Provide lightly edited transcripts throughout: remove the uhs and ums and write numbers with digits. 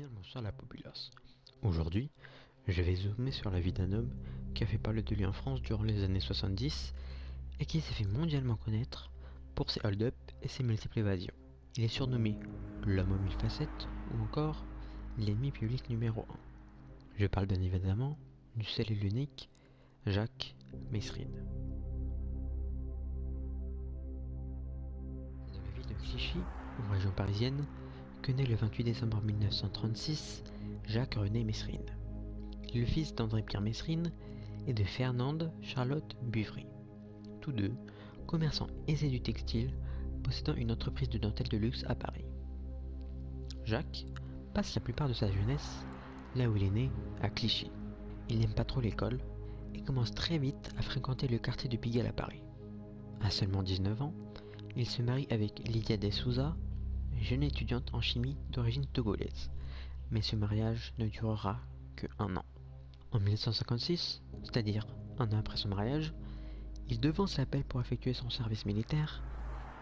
bien le bonsoir la populace. Aujourd'hui, je vais zoomer sur la vie d'un homme qui a fait parler de lui en France durant les années 70 et qui s'est fait mondialement connaître pour ses hold-up et ses multiples évasions. Il est surnommé l'homme aux mille facettes ou encore l'ennemi public numéro 1. Je parle bien évidemment du seul et l'unique Jacques Messrine. Dans la ville de Clichy, en région parisienne, que naît le 28 décembre 1936 Jacques-René Messrine. Il est le fils d'André-Pierre Messrine et de Fernande Charlotte Buvry, tous deux commerçants aisés du textile possédant une entreprise de dentelle de luxe à Paris. Jacques passe la plupart de sa jeunesse là où il est né, à Clichy. Il n'aime pas trop l'école et commence très vite à fréquenter le quartier de Pigalle à Paris. À seulement 19 ans, il se marie avec Lydia de Souza, jeune étudiante en chimie d'origine togolaise, mais ce mariage ne durera que 1 an. En 1956, c'est-à-dire 1 an après son mariage, il devance l'appel pour effectuer son service militaire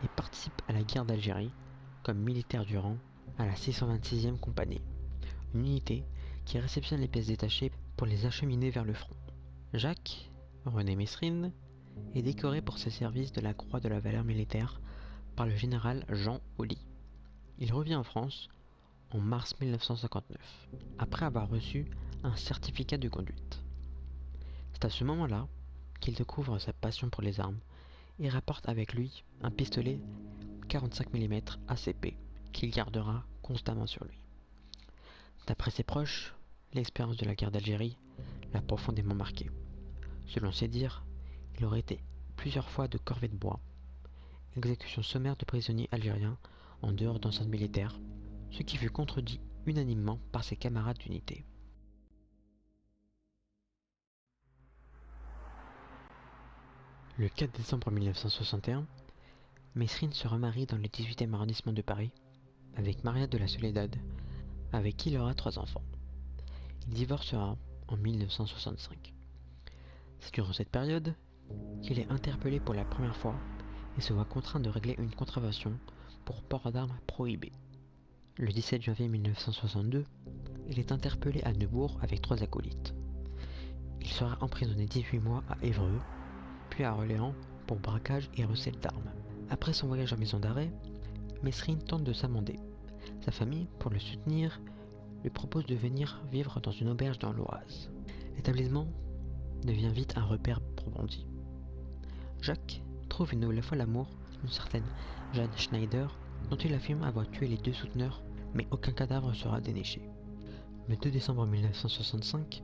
et participe à la guerre d'Algérie comme militaire du rang à la 626e compagnie, une unité qui réceptionne les pièces détachées pour les acheminer vers le front. Jacques-René Messrine est décoré pour ses services de la Croix de la valeur militaire par le général Jean Olly. Il revient en France en mars 1959, après avoir reçu un certificat de conduite. C'est à ce moment-là qu'il découvre sa passion pour les armes et rapporte avec lui un pistolet 45 mm ACP qu'il gardera constamment sur lui. D'après ses proches, l'expérience de la guerre d'Algérie l'a profondément marqué. Selon ses dires, il aurait été plusieurs fois de corvée de bois, exécution sommaire de prisonniers algériens en dehors d'enceintes militaires, ce qui fut contredit unanimement par ses camarades d'unité. Le 4 décembre 1961, Messrine se remarie dans le 18e arrondissement de Paris avec Maria de la Soledad, avec qui il aura 3 enfants. Il divorcera en 1965. C'est durant cette période qu'il est interpellé pour la première fois et se voit contraint de régler une contravention pour port d'armes prohibé. Le 17 janvier 1962, il est interpellé à Neubourg avec 3 acolytes. Il sera emprisonné 18 mois à Évreux, puis à Orléans pour braquage et recel d'armes. Après son voyage en maison d'arrêt, Messrine tente de s'amender. Sa famille, pour le soutenir, lui propose de venir vivre dans une auberge dans l'Oise. L'établissement devient vite un repère pour bandits. Jacques trouve une nouvelle fois l'amour d'une certaine Jeanne Schneider, dont il affirme avoir tué les 2 souteneurs, mais aucun cadavre sera déniché. Le 2 décembre 1965,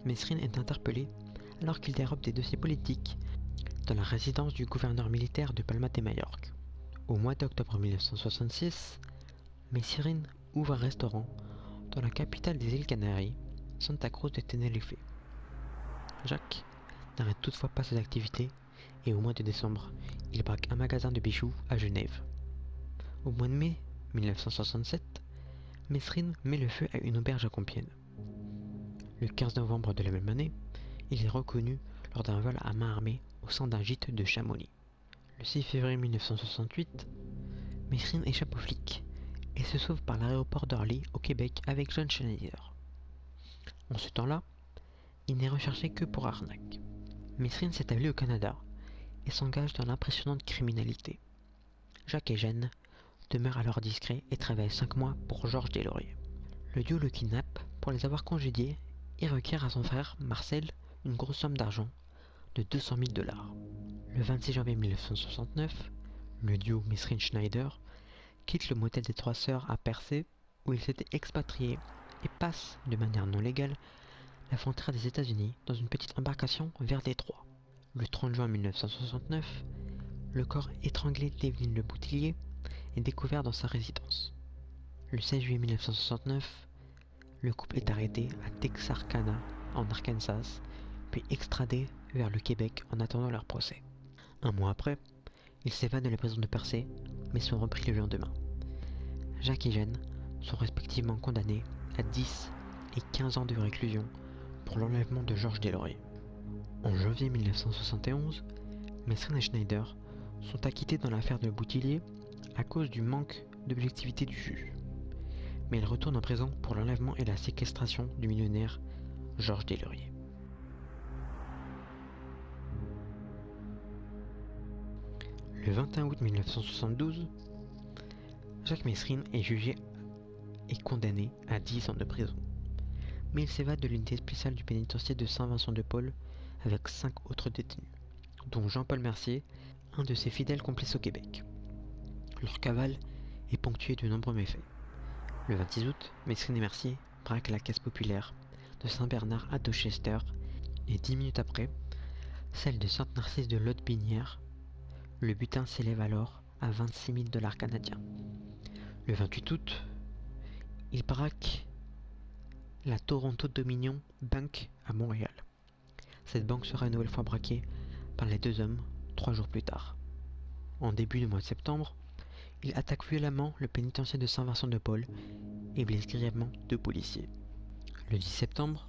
Messrine est interpellé alors qu'il dérobe des dossiers politiques dans la résidence du gouverneur militaire de Palma de Majorque. Au mois d'octobre 1966, Messrine ouvre un restaurant dans la capitale des îles Canaries, Santa Cruz de Tenerife. Jacques n'arrête toutefois pas ses activités et au mois de décembre, il braque un magasin de bijoux à Genève. Au mois de mai 1967, Messrine met le feu à une auberge à Compiègne. Le 15 novembre de la même année, il est reconnu lors d'un vol à main armée au sein d'un gîte de Chamonix. Le 6 février 1968, Messrine échappe aux flics et se sauve par l'aéroport d'Orly au Québec avec Jeanne Schneider. En ce temps-là, il n'est recherché que pour arnaque. Messrine s'établit au Canada et s'engage dans l'impressionnante criminalité. Jacques et Jeanne demeurent alors discrets et travaillent 5 mois pour Georges Deslauriers. Le duo le kidnappe pour les avoir congédiés et requiert à son frère Marcel une grosse somme d'argent de 200 000 $. Le 26 janvier 1969, le duo Messrine-Schneider quitte le motel des 3 sœurs à Percé où ils s'étaient expatriés et passe de manière non légale la frontière des États-Unis dans une petite embarcation vers Détroit. Le 30 juin 1969, le corps étranglé d'Evelyne Le Boutillier est découvert dans sa résidence. Le 16 juillet 1969, le couple est arrêté à Texarkana, en Arkansas, puis extradé vers le Québec en attendant leur procès. 1 mois après, ils s'évadent de la prison de Percé, mais sont repris le lendemain. Jacques et Jeanne sont respectivement condamnés à 10 et 15 ans de réclusion pour l'enlèvement de Georges Deslauriers. En janvier 1971, Messrine et Schneider sont acquittés dans l'affaire de Boutillier à cause du manque d'objectivité du juge. mais il retourne en prison pour l'enlèvement et la séquestration du millionnaire Georges Deslauriers. Le 21 août 1972, Jacques Messrine est jugé et condamné à 10 ans de prison. Mais il s'évade de l'unité spéciale du pénitencier de Saint-Vincent-de-Paul avec 5 autres détenus, dont Jean-Paul Mercier, un de ses fidèles complices au Québec. Leur cavale est ponctuée de nombreux méfaits. Le 26 août, Messrine et Mercier braquent la caisse populaire de Saint-Bernard à Dorchester et 10 minutes après, celle de Sainte-Narcisse de Lotbinière. Le butin s'élève alors à 26 000 $ canadiens. Le 28 août, il braque la Toronto Dominion Bank à Montréal. Cette banque sera une nouvelle fois braquée par les deux hommes 3 jours plus tard. En début du mois de septembre, il attaque violemment le pénitencier de Saint-Vincent-de-Paul et blesse grièvement 2 policiers. Le 10 septembre,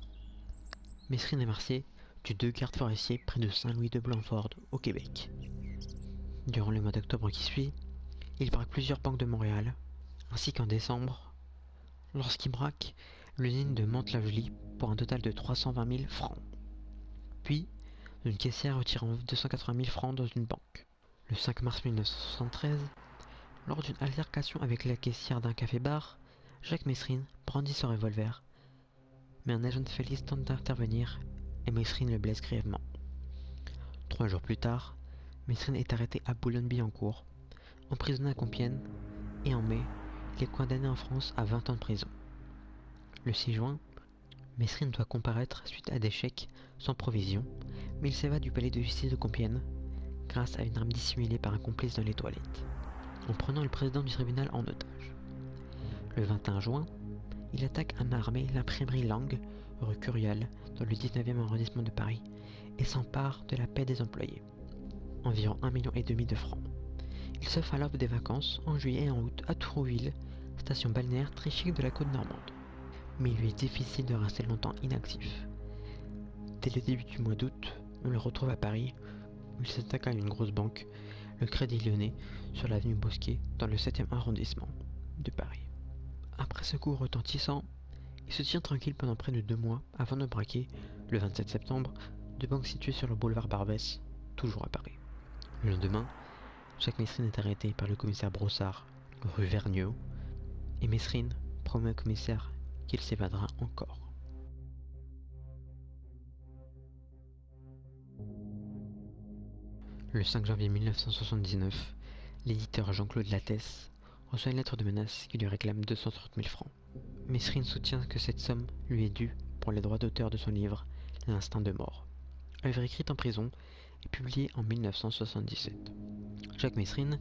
Messrine et Mercier tuent 2 gardes forestiers près de Saint-Louis-de-Blanford au Québec. Durant le mois d'octobre qui suit, il braque plusieurs banques de Montréal, ainsi qu'en décembre, lorsqu'il braque l'usine de Mantes-la-Jolie pour un total de 320 000 francs. Puis, une caissière retirant 280 000 francs dans une banque. Le 5 mars 1973, lors d'une altercation avec la caissière d'un café-bar, Jacques Messrine brandit son revolver, mais un agent de police tente d'intervenir et Messrine le blesse grièvement. 3 jours plus tard, Messrine est arrêté à Boulogne-Billancourt, emprisonné à Compiègne, et en mai, il est condamné en France à 20 ans de prison. Le 6 juin, Messrine doit comparaître suite à des chèques sans provision, mais il s'évade du palais de justice de Compiègne grâce à une arme dissimulée par un complice dans les toilettes, en prenant le président du tribunal en otage. Le 21 juin, il attaque à main armée l'imprimerie Lang, rue Curial, dans le 19e arrondissement de Paris, et s'empare de la paie des employés. Environ 1,5 million de francs. Il s'offre alors des vacances en juillet et en août à Trouville, station balnéaire très chic de la côte normande. Mais il lui est difficile de rester longtemps inactif. Dès le début du mois d'août, on le retrouve à Paris, où il s'attaque à une grosse banque, le Crédit Lyonnais, sur l'avenue Bosquet, dans le 7e arrondissement de Paris. Après ce coup retentissant, il se tient tranquille pendant près de 2 mois avant de braquer, le 27 septembre, 2 banques situées sur le boulevard Barbès, toujours à Paris. Le lendemain, Jacques Messrine est arrêté par le commissaire Brossard, rue Vergniaud, et Messrine promet au commissaire qu'il s'évadera encore. Le 5 janvier 1979, l'éditeur Jean-Claude Lattès reçoit une lettre de menace qui lui réclame 230 000 francs. Messrine soutient que cette somme lui est due pour les droits d'auteur de son livre « L'instinct de mort », œuvre écrite en prison et publiée en 1977. Jacques Messrine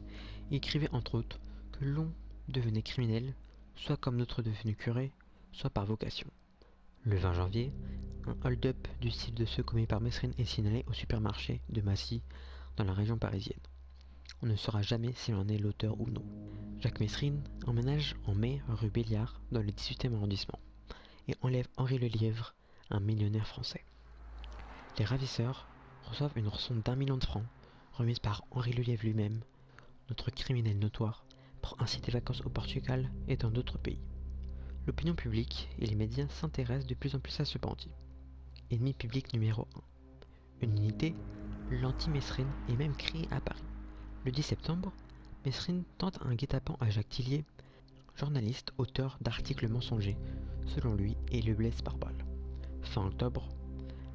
écrivait entre autres que l'on devenait criminel, soit comme notre devenu curé, soit par vocation. Le 20 janvier, un hold-up du style de ceux commis par Messrine est signalé au supermarché de Massy, dans la région parisienne. On ne saura jamais s'il en est l'auteur ou non. Jacques Messrine emménage en mai rue Béliard, dans le 18e arrondissement, et enlève Henri Lelièvre, un millionnaire français. Les ravisseurs reçoivent une rançon d'1 million de francs, remise par Henri Lelièvre lui-même, notre criminel notoire, pour ainsi des vacances au Portugal et dans d'autres pays. L'opinion publique et les médias s'intéressent de plus en plus à ce bandit. Ennemi public numéro 1. Une unité, l'anti-Messrine, est même créée à Paris. Le 10 septembre, Messrine tente un guet-apens à Jacques Tillier, journaliste, auteur d'articles mensongers, selon lui, et le blesse par balle. Fin octobre,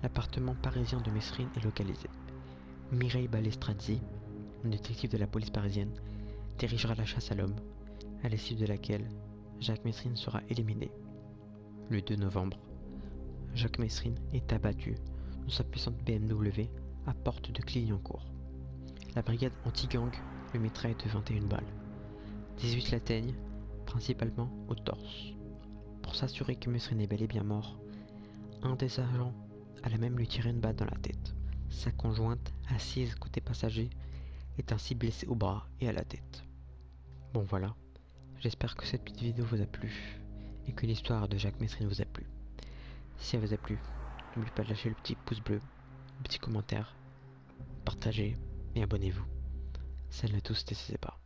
l'appartement parisien de Messrine est localisé. Mireille Balestrazzi, une détective de la police parisienne, dirigera la chasse à l'homme, à l'issue de laquelle Jacques Messrine sera éliminé. Le 2 novembre, Jacques Messrine est abattu dans sa puissante BMW à porte de Clignancourt. La brigade anti-gang le mitraille de 21 balles. 18 l'atteignent, principalement au torse. Pour s'assurer que Messrine est bel et bien mort, un des agents alla même lui tirer une balle dans la tête. Sa conjointe, assise côté passager, est ainsi blessée au bras et à la tête. Bon voilà, j'espère que cette petite vidéo vous a plu et que l'histoire de Jacques Messrine vous a plu. Si elle vous a plu, n'oubliez pas de lâcher le petit pouce bleu, le petit commentaire, partagez et abonnez-vous. Salut à tous, n'hésitez pas.